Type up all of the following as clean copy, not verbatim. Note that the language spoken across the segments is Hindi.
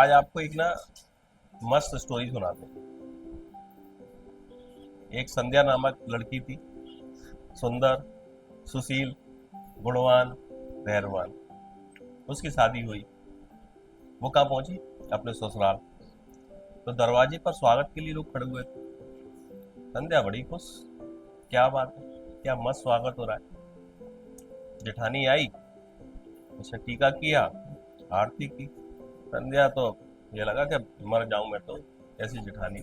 आज आपको एक ना मस्त स्टोरी सुनाते हैं। एक संध्या नामक लड़की थी, सुंदर, सुशील, गुणवान, धैर्यवान। उसकी शादी हुई। वो कहाँ पहुंची? अपने ससुराल। तो दरवाजे पर स्वागत के लिए लोग खड़े हुए थे। संध्या बड़ी खुश। क्या बात है, क्या मस्त स्वागत हो रहा है। जेठानी आई, उसने टीका किया, आरती की। संध्या तो ये लगा कि मर जाऊं मैं तो, ऐसी जेठानी।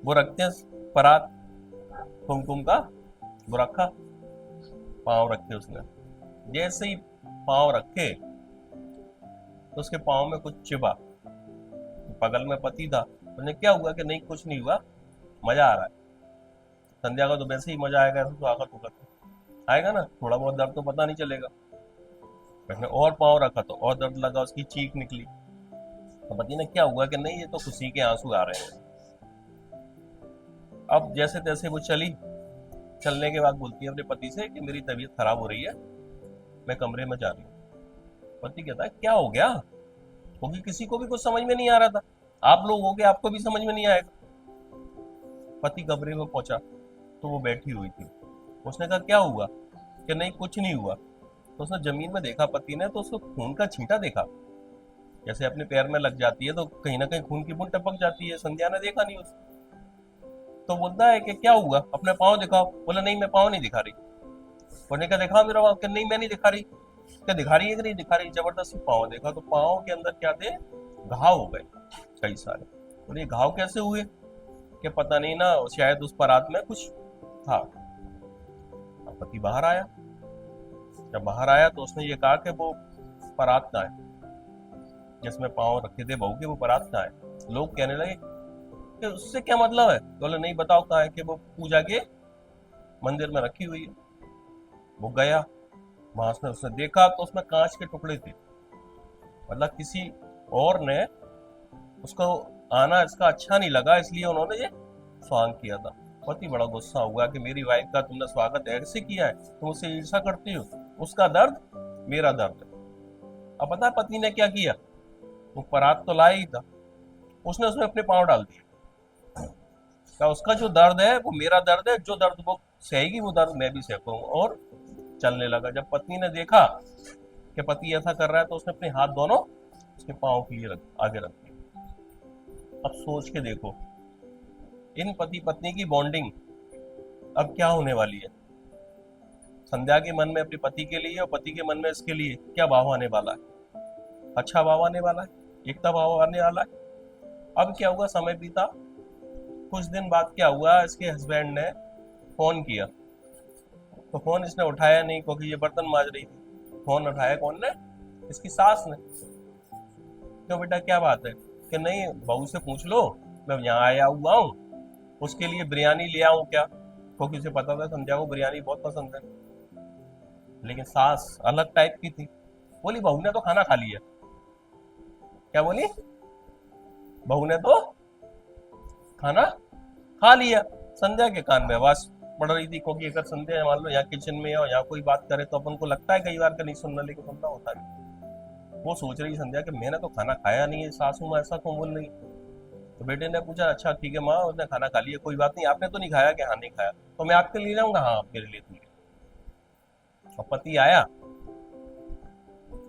वो रखते हैं परात, कुमकुम का। वो रखा, पाँव रखे उसने। जैसे ही पाँव रखे तो उसके पाँव में कुछ चिपा। बगल में पति था। उन्हें क्या हुआ कि नहीं, कुछ नहीं हुआ, मजा आ रहा है। संध्या का तो वैसे ही मजा आएगा, ऐसे तो आकर तो करते आएगा ना, थोड़ा बहुत दर्द तो पता नहीं चलेगा। उसने और पाँव रखा तो और दर्द लगा, उसकी चीख निकली। तो पति ने क्या हुआ कि नहीं, ये तो खुशी के आंसू आ रहे हैं। अब जैसे तैसे वो चली। चलने के बाद बोलती है अपने पति से कि मेरी तबीयत खराब हो रही है, मैं कमरे में जा रही हूँ। पति कहता है क्या हो गया? क्योंकि किसी को भी कुछ समझ में नहीं आ रहा था। आप लोग हो गए, आपको भी समझ में नहीं आएगा। पति कमरे में पहुंचा तो वो बैठी हुई थी। उसने कहा क्या हुआ? कि नहीं कुछ नहीं हुआ। तो उसने जमीन में देखा पति ने, तो उसको खून का छींटा देखा। जैसे अपने पैर में लग जाती है तो कहीं ना कहीं खून की बूंद टपक जाती है। संध्या ने देखा नहीं उसको। तो बोलता है कि क्या हुआ, अपने पाँव दिखाओ। बोला नहीं, मैं पाँव नहीं दिखा रही। बोलने का दिखा मेरा पाँव। कि नहीं, मैं नहीं दिखा रही। क्या दिखा रही है कि नहीं दिखा रही? जबरदस्ती पाँव देखा तो पाँव के अंदर क्या थे, घाव हो गए कई सारे। बोले ये घाव कैसे हुए? कि पता नहीं ना, शायद उस परात में कुछ था। अब पति बाहर आया। जब बाहर आया तो उसने ये कहा कि वो परात कहाँ है, जिसमें पाँव रखे थे बहू के, वो परात कहाँ है। लोग कहने लगे कि उससे क्या मतलब है। बोले नहीं, बताओ कहाँ है। कि वो पूजा के मंदिर में रखी हुई है। वो गया, वहां उसने उसने देखा तो उसमें कांच के टुकड़े थे। मतलब किसी और ने उसको आना इसका अच्छा नहीं लगा, इसलिए उन्होंने ये स्वांग किया था। पति बड़ा गुस्सा हुआ कि मेरी वाइफ का तुमने स्वागत ऐसे किया है, तुम उससे ईर्षा करती हो। उसका दर्द मेरा दर्द है। अब पता है पति ने क्या किया? वो परात तो लाया ही था, उसने उसमें अपने पाँव डाल दिए। क्या उसका जो दर्द है वो मेरा दर्द है, जो दर्द वो सहेगी वो दर्द मैं भी सहूंगा। और चलने लगा। जब पत्नी ने देखा कि पति ऐसा कर रहा है तो उसने अपने हाथ दोनों उसके पाँव के लिए आगे रख दिए। अब सोच के देखो, इन पति पत्नी की बॉन्डिंग अब क्या होने वाली है। संध्या के मन में अपने पति के लिए और पति के मन में इसके लिए क्या भाव आने वाला है? अच्छा भाव आने वाला है, एकता भाव आने वाला है। अब क्या हुआ, समय बीता। कुछ दिन बाद क्या हुआ, इसके हस्बैंड ने फोन किया। तो फोन इसने उठाया नहीं, क्योंकि ये बर्तन मांज रही थी। फोन उठाया कौन ने? इसकी सास ने। क्यों बेटा, क्या बात है? कि नहीं, बहू से पूछ लो, मैं यहाँ आया हुआ हूँ, उसके लिए बिरयानी ले आऊं क्या? क्योंकि उसे पता था संध्या को बिरयानी बहुत पसंद है। लेकिन सास अलग टाइप की थी। बोली बहू ने तो खाना खा लिया। क्या बोली? बहू ने तो खाना खा लिया। संध्या के कान में आवाज पड़ रही थी, क्योंकि अगर संध्या मान लो यहाँ किचन में हो, यहाँ कोई बात करे तो अपन को लगता है कई बार का नहीं सुनना, लेकिन सुनना होता है। वो सोच रही संध्या कि मैंने तो खाना खाया नहीं है, सासू माँ ऐसा क्यों बोल रही। तो बेटे ने पूछा अच्छा ठीक है माँ, उसने खाना खा लिया, कोई बात नहीं। आपने तो नहीं खाया? कि हाँ नहीं खाया। तो मैं आपके लिए लाऊंगा? हाँ मेरे लिए तुम। और पति आया,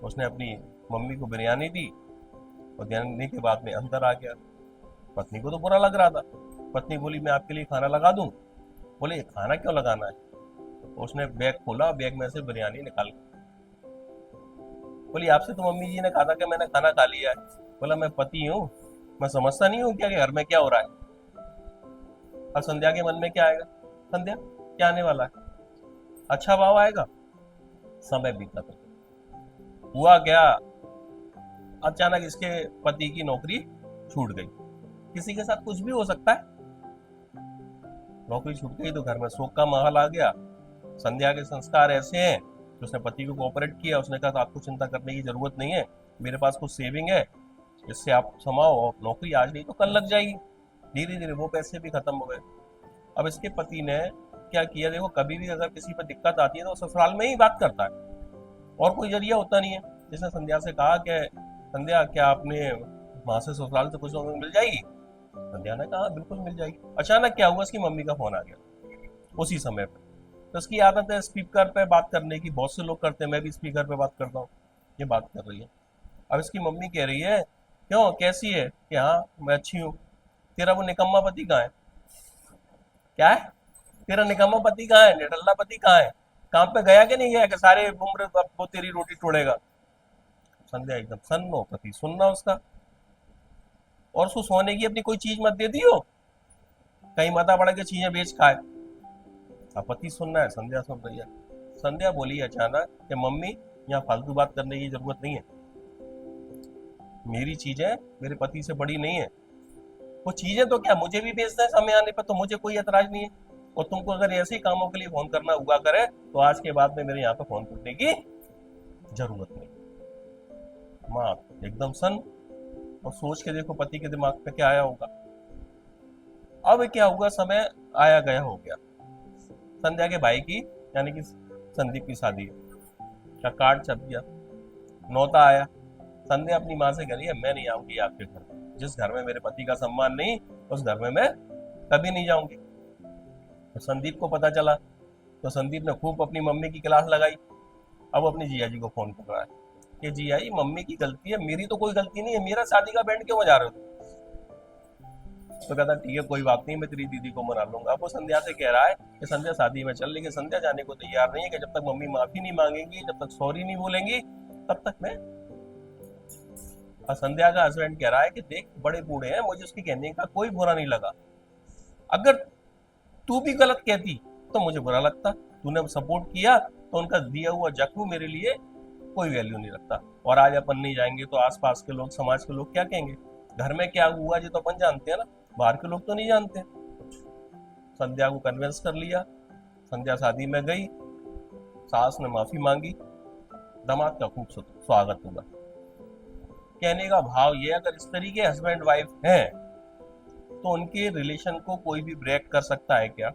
उसने अपनी मम्मी को बिरयानी दी और देने के बाद में अंदर आ गया। पत्नी को तो बुरा लग रहा था। पत्नी बोली मैं आपके लिए खाना लगा दूं। बोले खाना क्यों लगाना है? तो उसने बैग खोला, बैग में से बिरयानी निकाल। बोली आपसे तो मम्मी जी ने कहा था कि मैंने खाना खा लिया है। बोला मैं पति हूँ, मैं समझता नहीं हूँ क्या कि घर में क्या हो रहा है। अब संध्या के मन में क्या आएगा? संध्या क्या आने वाला है? अच्छा भाव आएगा। समय बीता था। हुआ क्या, अचानक इसके पति की नौकरी छूट गई। किसी के साथ कुछ भी हो सकता है। नौकरी छूट गई तो घर में शोक का माहौल आ गया। संध्या के संस्कार ऐसे हैं कि उसने पति को कोऑपरेट किया। उसने कहा आपको चिंता करने की जरूरत नहीं है, मेरे पास कुछ सेविंग है, इससे आप समाओ, और नौकरी आज नहीं तो कल लग जाएगी। धीरे धीरे वो पैसे भी खत्म हो गए। अब इसके पति ने क्या किया, देखो कभी भी अगर किसी पर दिक्कत आती है तो ससुराल में ही बात करता है, और कोई जरिया होता नहीं है। जिसने संध्या से कहा कि संध्या क्या आपने वहां से ससुराल से कुछ मिल जाएगी? संध्या ने कहा बिल्कुल मिल जाएगी। अचानक क्या हुआ, उसकी मम्मी का फोन आ गया उसी समय पे। तो उसकी आदत है स्पीकर पे बात करने की, बहुत से लोग करते हैं, मैं भी स्पीकर पे बात करता हूँ। ये बात कर रही है। अब इसकी मम्मी कह रही है क्यों कैसी है, कि हाँ मैं अच्छी हूँ। तेरा वो निकम्मा पति कहाँ है? क्या है? तेरा निकम्मा पति कहाँ है, निठल्ला पति कहाँ है? काम पे गया कि नहीं गया, कि सारे उम्र अब वो तेरी रोटी तोड़ेगा? संध्या एकदम सन्न हो, पति सुनना उसका। और उसको सोने की अपनी कोई चीज मत दे दियो, कहीं माता बड़ा के चीजें बेच खाए। अब पति सुनना है, संध्या सुन रही है। संध्या बोली अचानक कि मम्मी यहाँ फालतू बात करने की जरूरत नहीं है, मेरी चीजें मेरे पति से बड़ी नहीं है। वो चीजें तो क्या मुझे भी बेचना है समय आने पर, तो मुझे कोई एतराज नहीं है। और तुमको अगर ऐसे ही कामों के लिए फोन करना हुआ करे तो आज के बाद में मेरे यहाँ पे फोन करने की जरूरत नहीं। माँ एकदम सन, और सोच के देखो पति के दिमाग पे क्या आया होगा। अब क्या हुआ, समय आया गया हो गया। संध्या के भाई की यानी कि संदीप की शादी है, का कार्ड छप गया, नौता आया। संध्या अपनी माँ से कह रही है मैं नहीं आऊंगी आपके घर, जिस घर में मेरे पति का सम्मान नहीं उस घर में मैं कभी नहीं जाऊंगी। तो संदीप को पता चला, तो संदीप ने खूब अपनी मम्मी की क्लास लगाई। अब अपनी जिया जी को फोन कर रहा है कि जिया जी मम्मी की गलती है, मेरी तो कोई गलती नहीं है, मेरा शादी का बैंड क्यों बजा रहे हो? तो कहता ठीक है कोई बात नहीं, मैं तेरी दीदी को मना लूंगा। अब वो संध्या से कह रहा है कि संध्या शादी में चल, लेकिन संध्या जाने को तैयार नहीं है कि जब तक मम्मी माफी नहीं मांगेंगी, जब तक सॉरी नहीं बोलेंगी, तब तक मैं। और संध्या का हस्बैंड कह रहा है कि देख बड़े बूढ़े हैं, मुझे उसके कहने का कोई बुरा नहीं लगा, अगर तू भी गलत कहती तो मुझे बुरा लगता, तूने सपोर्ट किया तो उनका दिया हुआ जख्म मेरे लिए कोई वैल्यू नहीं रखता। और आज अपन नहीं जाएंगे तो आसपास के लोग, समाज के लोग क्या कहेंगे? घर में क्या हुआ ये तो अपन जानते हैं ना, बाहर के लोग तो नहीं जानते। संध्या को कन्विंस कर लिया, संध्या शादी में गई, सास ने माफी मांगी, दामाद का खूब स्वागत हुआ। कहने का भाव ये, अगर इस तरीके हस्बैंड वाइफ हैं तो उनके रिलेशन को कोई भी ब्रेक कर सकता है क्या?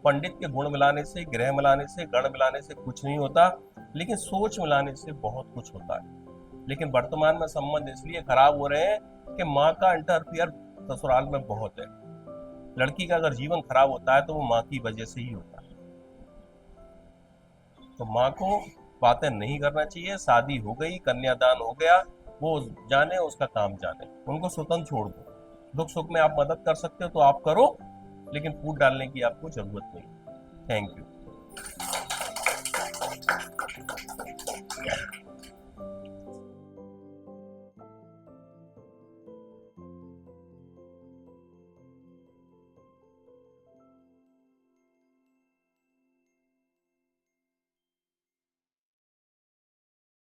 पंडित के गुण मिलाने से, ग्रह मिलाने से, गण मिलाने से कुछ नहीं होता, लेकिन सोच मिलाने से बहुत कुछ होता है। लेकिन वर्तमान में संबंध इसलिए खराब हो रहे हैं कि माँ का इंटरफियर ससुराल में बहुत है। लड़की का अगर जीवन खराब होता है तो वो माँ की वजह से ही होता है। तो माँ को बातें नहीं करना चाहिए। शादी हो गई, कन्यादान हो गया, वो जाने उसका काम जाने, उनको स्वतंत्र छोड़ दो। दुख सुख में आप मदद कर सकते हो तो आप करो, लेकिन फूट डालने की आपको जरूरत नहीं। Thank you.